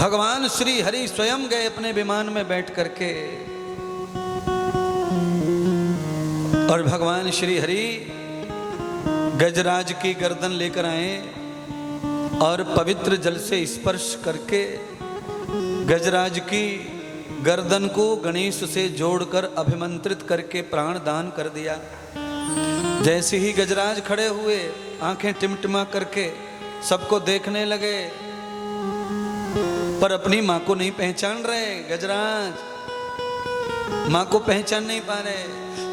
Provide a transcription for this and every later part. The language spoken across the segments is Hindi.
भगवान श्री हरि स्वयं गए अपने विमान में बैठ करके, और भगवान श्री हरि गजराज की गर्दन लेकर आए और पवित्र जल से स्पर्श करके गजराज की गर्दन को गणेश से जोड़कर अभिमंत्रित करके प्राण दान कर दिया। जैसे ही गजराज खड़े हुए, आंखें टिमटिमा करके सबको देखने लगे, पर अपनी मां को नहीं पहचान रहे। गजराज मां को पहचान नहीं पा रहे,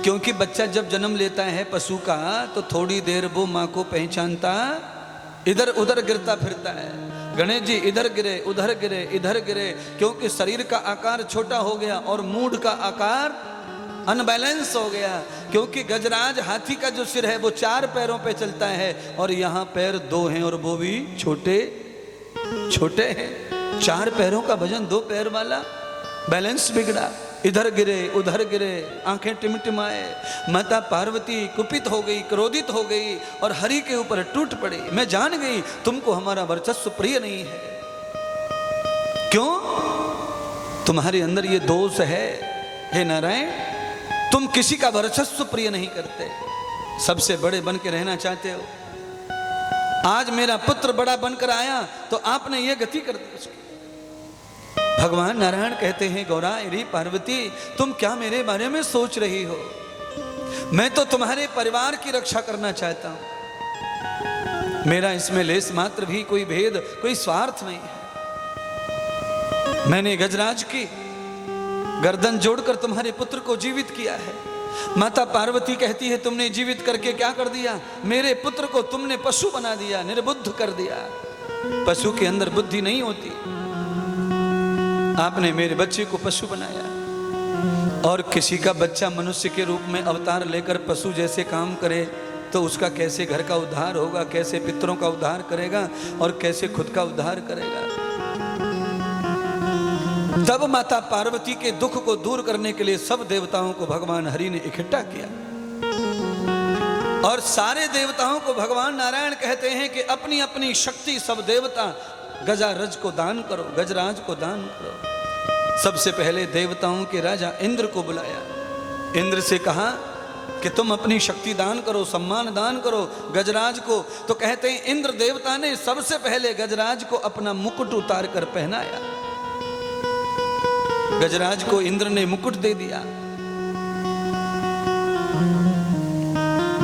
क्योंकि बच्चा जब जन्म लेता है पशु का तो थोड़ी देर वो मां को पहचानता, इधर उधर गिरता फिरता है। गणेश जी इधर गिरे, उधर गिरे, इधर गिरे, क्योंकि शरीर का आकार छोटा हो गया और मूड का आकार अनबैलेंस हो गया। क्योंकि गजराज हाथी का जो सिर है वो 4 पैरों पे चलता है और यहाँ पैर 2 हैं और वो भी छोटे छोटे हैं। 4 पैरों का वजन 2 पैर वाला, बैलेंस बिगड़ा, इधर गिरे उधर गिरे, आंखें टिमटिमाए। माता पार्वती कुपित हो गई, क्रोधित हो गई और हरि के ऊपर टूट पड़ी। मैं जान गई तुमको हमारा वर्चस्व प्रिय नहीं है। क्यों? तुम्हारे अंदर ये दोष है हे नारायण, तुम किसी का वर्चस्व प्रिय नहीं करते, सबसे बड़े बन के रहना चाहते हो। आज मेरा पुत्र बड़ा बनकर आया तो आपने ये गति कर दी उसकी। भगवान नारायण कहते हैं, गौरा री पार्वती तुम क्या मेरे बारे में सोच रही हो? मैं तो तुम्हारे परिवार की रक्षा करना चाहता हूं। मेरा इसमें लेस मात्र भी कोई भेद, कोई स्वार्थ नहीं है। मैंने गजराज की गर्दन जोड़कर तुम्हारे पुत्र को जीवित किया है। माता पार्वती कहती है तुमने जीवित करके क्या कर दिया? मेरे पुत्र को तुमने पशु बना दिया, निर्बुद्ध कर दिया। पशु के अंदर बुद्धि नहीं होती, आपने मेरे बच्चे को पशु बनाया। और किसी का बच्चा मनुष्य के रूप में अवतार लेकर पशु जैसे काम करे तो उसका कैसे घर का उद्धार होगा, कैसे पितरों का उद्धार करेगा और कैसे खुद का उद्धार करेगा। तब माता पार्वती के दुख को दूर करने के लिए सब देवताओं को भगवान हरि ने इकट्ठा किया और सारे देवताओं को भगवान नारायण कहते हैं कि अपनी अपनी शक्ति सब देवता गजराज को दान करो, गजराज को दान करो। सबसे पहले देवताओं के राजा इंद्र को बुलाया। इंद्र से कहा कि तुम अपनी शक्ति दान करो, सम्मान दान करो गजराज को। तो कहते हैं इंद्र देवता ने सबसे पहले गजराज को अपना मुकुट उतार कर पहनाया। गजराज को इंद्र ने मुकुट दे दिया।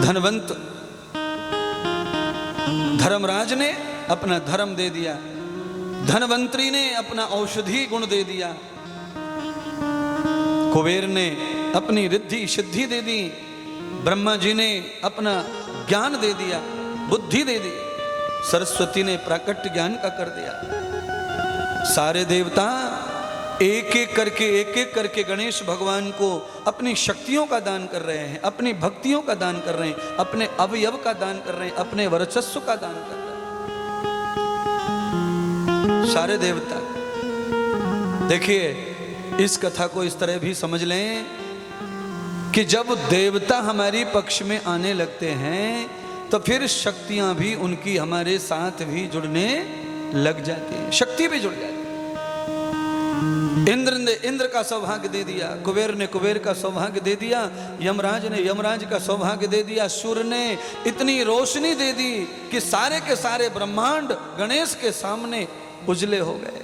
धनवंत धर्मराज ने अपना धर्म दे दिया, धनवंतरी ने अपना औषधि गुण दे दिया, कुबेर ने अपनी रिद्धि सिद्धि दे दी, ब्रह्मा जी ने अपना ज्ञान दे दिया, बुद्धि दे दी, सरस्वती ने प्राकट्य ज्ञान का कर दिया। सारे देवता एक एक करके गणेश भगवान को अपनी शक्तियों का दान कर रहे हैं, अपनी भक्तियों का दान कर रहे हैं, अपने अवयव का दान कर रहे हैं, अपने वर्चस्व का दान कर रहे हैं सारे देवता। देखिए इस कथा को इस तरह भी समझ लें कि जब देवता हमारी पक्ष में आने लगते हैं तो फिर शक्तियां भी उनकी हमारे साथ भी जुड़ने लग जाती है, शक्ति भी जुड़ जाती है। इंद्र ने इंद्र का सौभाग्य दे दिया, कुबेर ने कुबेर का सौभाग्य दे दिया, यमराज ने यमराज का सौभाग्य दे दिया, सूर्य ने इतनी रोशनी दे दी कि सारे के सारे ब्रह्मांड गणेश के सामने उजले हो गए।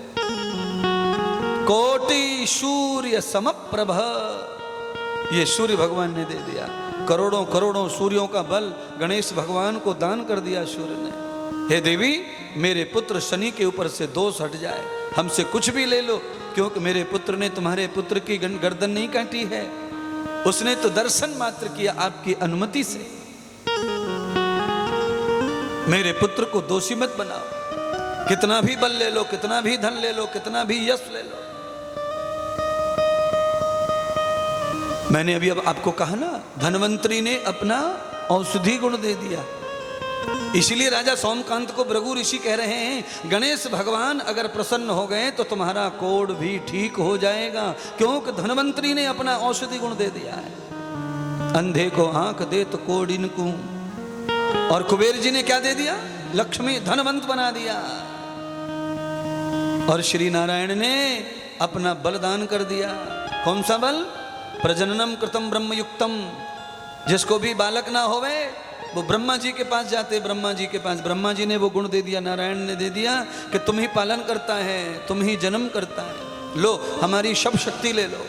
कोटि सूर्य समप्रभ, ये सूर्य भगवान ने दे दिया। करोड़ों करोड़ों सूर्यों का बल गणेश भगवान को दान कर दिया सूर्य ने। हे देवी मेरे पुत्र शनि के ऊपर से दोष हट जाए, हमसे कुछ भी ले लो, क्योंकि मेरे पुत्र ने तुम्हारे पुत्र की गर्दन नहीं काटी है, उसने तो दर्शन मात्र किया आपकी अनुमति से। मेरे पुत्र को दोषी मत बनाओ, कितना भी बल ले लो, कितना भी धन ले लो, कितना भी यश ले लो। मैंने अभी अब आपको कहा ना, धनवंतरी ने अपना औषधि गुण दे दिया। इसलिए राजा सोमकांत को भृगु ऋषि कह रहे हैं गणेश भगवान अगर प्रसन्न हो गए तो तुम्हारा कोढ़ भी ठीक हो जाएगा, क्योंकि धनवंतरी ने अपना औषधि गुण दे दिया है। अंधे को आंख दे तो कोढ़िन को, और कुबेर जी ने क्या दे दिया? लक्ष्मी, धनवंत बना दिया। और श्री नारायण ने अपना बलिदान कर दिया। कौन सा बल? प्रजननम कृतम ब्रह्मयुक्तम। जिसको भी बालक ना होवे वो ब्रह्मा जी के पास जाते, ब्रह्मा जी के पास। ब्रह्मा जी ने वो गुण दे दिया, नारायण ने दे दिया कि तुम ही पालन करता है, तुम ही जन्म करता है, लो हमारी सब शक्ति ले लो।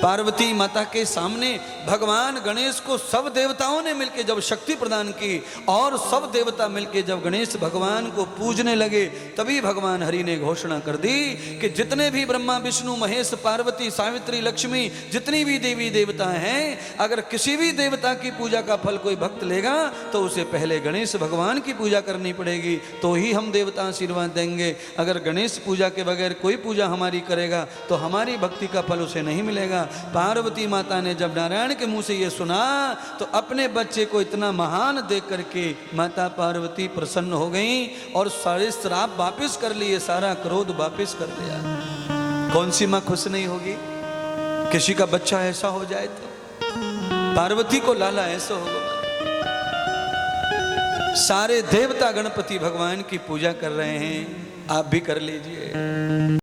पार्वती माता के सामने भगवान गणेश को सब देवताओं ने मिलकर जब शक्ति प्रदान की और सब देवता मिलकर जब गणेश भगवान को पूजने लगे, तभी भगवान हरि ने घोषणा कर दी कि जितने भी ब्रह्मा विष्णु महेश पार्वती सावित्री लक्ष्मी जितनी भी देवी देवता हैं, अगर किसी भी देवता की पूजा का फल कोई भक्त लेगा तो उसे पहले गणेश भगवान की पूजा करनी पड़ेगी, तो ही हम देवता आशीर्वाद देंगे। अगर गणेश पूजा के बगैर कोई पूजा हमारी करेगा तो हमारी भक्ति का फल उसे नहीं मिलेगा। पार्वती माता ने जब नारायण के मुंह से ये सुना तो अपने बच्चे को इतना महान देख करके माता पार्वती प्रसन्न हो गई और सारे श्राप वापस कर लिए, सारा क्रोध वापस कर दिया। कौन सी मां खुश नहीं होगी किसी का बच्चा ऐसा हो जाए तो? पार्वती को लाला ऐसा होगा। सारे देवता गणपति भगवान की पूजा कर रहे हैं, आप भी कर लीजिए।